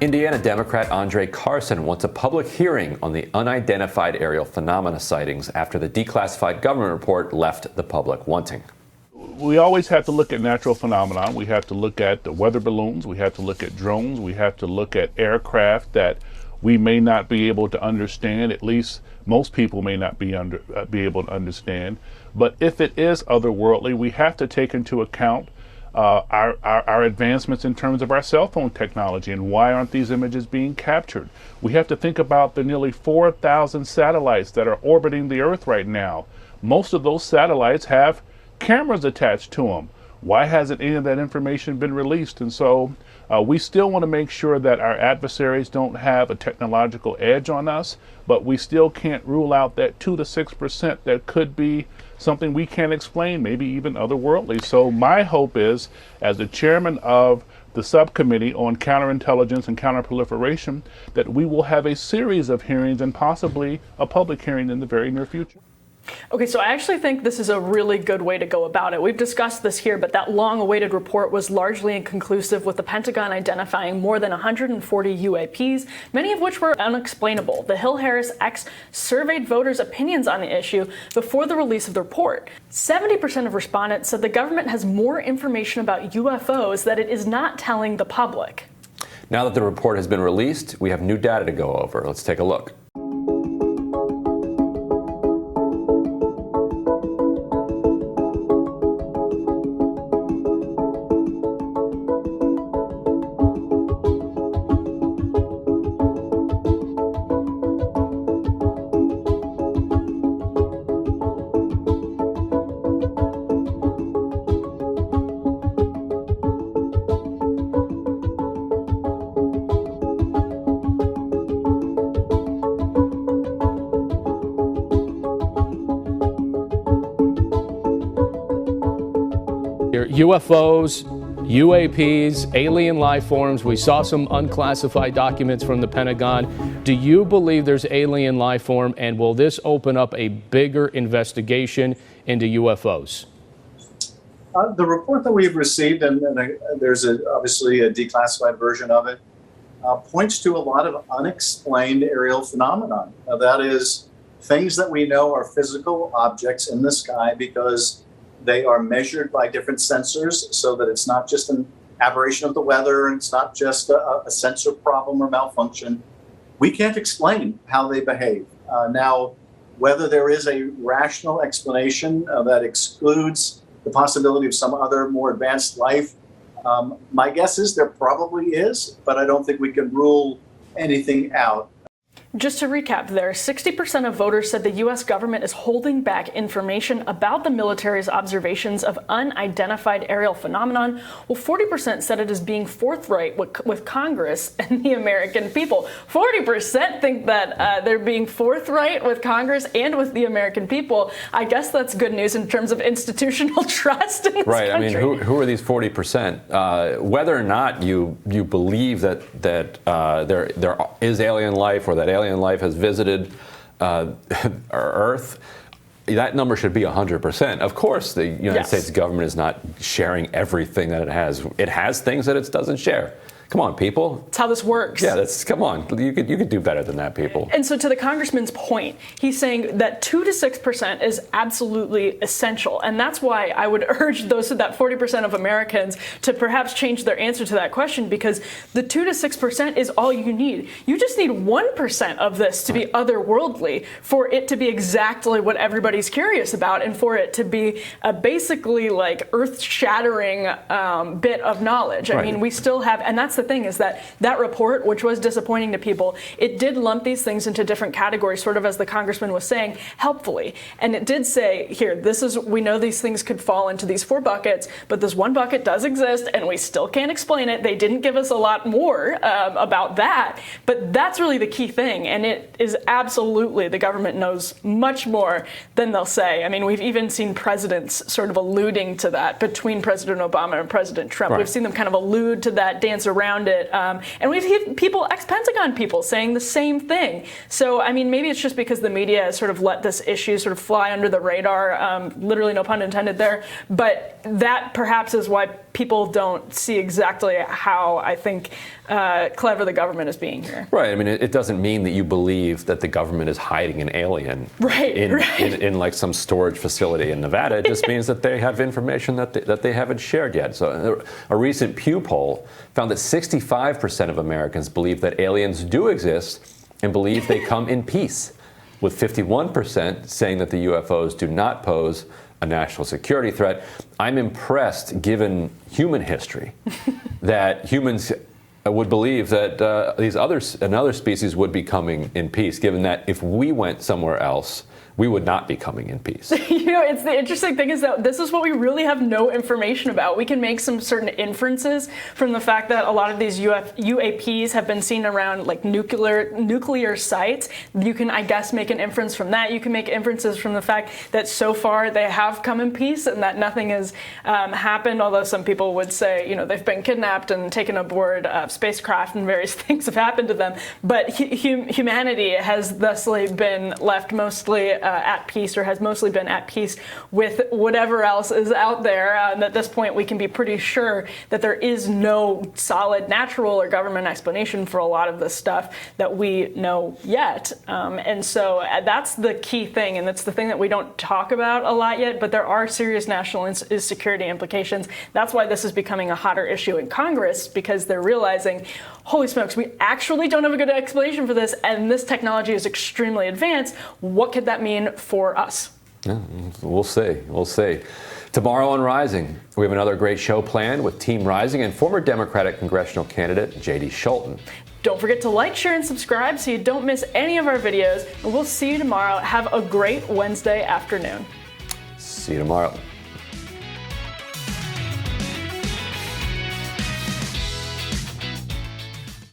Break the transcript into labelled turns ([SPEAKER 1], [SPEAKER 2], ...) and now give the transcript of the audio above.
[SPEAKER 1] Indiana Democrat Andre Carson wants a public hearing on the unidentified aerial phenomena sightings after the declassified government report left the public wanting.
[SPEAKER 2] We always have to look at natural phenomena. We have to look at the weather balloons. We have to look at drones. We have to look at aircraft that we may not be able to understand. At least most people may not be able to understand. But if it is otherworldly, we have to take into account our advancements in terms of our cell phone technology and why aren't these images being captured. We have to think about the nearly 4,000 satellites that are orbiting the Earth right now. Most of those satellites have cameras attached to them. Why hasn't any of that information been released? And so we still want to make sure that our adversaries don't have a technological edge on us, but we still can't rule out that 2 to 6% that could be something we can't explain, maybe even otherworldly. So my hope is, as the chairman of the subcommittee on counterintelligence and counterproliferation, that we will have a series of hearings and possibly a public hearing in the very near future.
[SPEAKER 3] Okay, so I actually think this is a really good way to go about it. We've discussed this here, but that long-awaited report was largely inconclusive, with the Pentagon identifying more than 140 UAPs, many of which were unexplainable. The Hill-HarrisX surveyed voters' opinions on the issue before the release of the report. 70% of respondents said the government has more information about UFOs that it is not telling the public.
[SPEAKER 1] Now that the report has been released, we have new data to go over. Let's take a look.
[SPEAKER 4] UFOs, UAPs, alien life forms. We saw some unclassified documents from the Pentagon. Do you believe there's alien life form, and will this open up a bigger investigation into UFOs?
[SPEAKER 5] The report that we've received, and there's obviously a declassified version of it, points to a lot of unexplained aerial phenomenon. That is, things that we know are physical objects in the sky because they are measured by different sensors, so that it's not just an aberration of the weather, and it's not just a sensor problem or malfunction. We can't explain how they behave. Now, whether there is a rational explanation that excludes the possibility of some other more advanced life, my guess is there probably is, but I don't think we can rule anything out.
[SPEAKER 3] Just to recap there, 60% of voters said the U.S. government is holding back information about the military's observations of unidentified aerial phenomenon, while 40% said it is being forthright with Congress and the American people. 40% think that they're being forthright with Congress and with the American people. I guess that's good news in terms of institutional trust in this
[SPEAKER 1] right.
[SPEAKER 3] country.
[SPEAKER 1] I mean, who are these 40%? Whether or not you believe that there is alien life, or that alien life has visited Earth, that number should be 100%. Of course, the United States government is not sharing everything that it has. It has things that it doesn't share. Come on, people.
[SPEAKER 3] That's how this works.
[SPEAKER 1] Yeah, come on. You could do better than that, people.
[SPEAKER 3] And so to the congressman's point, he's saying that 2 to 6% is absolutely essential. And that's why I would urge that 40% of Americans to perhaps change their answer to that question, because the 2 to 6% is all you need. You just need 1% of this to be otherworldly for it to be exactly what everybody's curious about, and for it to be a basically like earth-shattering bit of knowledge. I mean, we still have, and that's the thing, is that report, which was disappointing to people, it did lump these things into different categories, sort of as the congressman was saying, helpfully. And it did say, here, we know these things could fall into these 4 buckets, but this one bucket does exist, and we still can't explain it. They didn't give us a lot more about that, but that's really the key thing. And it is absolutely, the government knows much more than they'll say. I mean, we've even seen presidents sort of alluding to that between President Obama and President Trump. We've seen them kind of allude to that, dance around around it. And we've had people, ex-Pentagon people, saying the same thing. So, I mean, maybe it's just because the media has sort of let this issue sort of fly under the radar, literally no pun intended there, but that perhaps is why people don't see exactly how I think clever the government is being here.
[SPEAKER 1] Right. I mean, it doesn't mean that you believe that the government is hiding an alien in like some storage facility in Nevada. It just means that they have information that they haven't shared yet. So a recent Pew poll found that 65% of Americans believe that aliens do exist and believe they come in peace, with 51% saying that the UFOs do not pose a national security threat. I'm impressed, given human history, that humans would believe that another species would be coming in peace, given that if we went somewhere else, we would not be coming in peace.
[SPEAKER 3] You know, it's the interesting thing is that this is what we really have no information about. We can make some certain inferences from the fact that a lot of these UAPs have been seen around like nuclear sites. You can, I guess, make an inference from that. You can make inferences from the fact that so far they have come in peace and that nothing has happened, although some people would say, you know, they've been kidnapped and taken aboard spacecraft and various things have happened to them. But humanity has thusly been left mostly at peace, or has mostly been at peace with whatever else is out there. And at this point, we can be pretty sure that there is no solid natural or government explanation for a lot of this stuff that we know yet. And so that's the key thing, and that's the thing that we don't talk about a lot yet, but there are serious national security implications. That's why this is becoming a hotter issue in Congress, because they're realizing, holy smokes, we actually don't have a good explanation for this, and this technology is extremely advanced. What could that mean for us?
[SPEAKER 1] Yeah, we'll see. We'll see. Tomorrow on Rising, we have another great show planned with Team Rising and former Democratic congressional candidate J.D. Scholten.
[SPEAKER 3] Don't forget to like, share, and subscribe so you don't miss any of our videos. And we'll see you tomorrow. Have a great Wednesday afternoon.
[SPEAKER 1] See you tomorrow.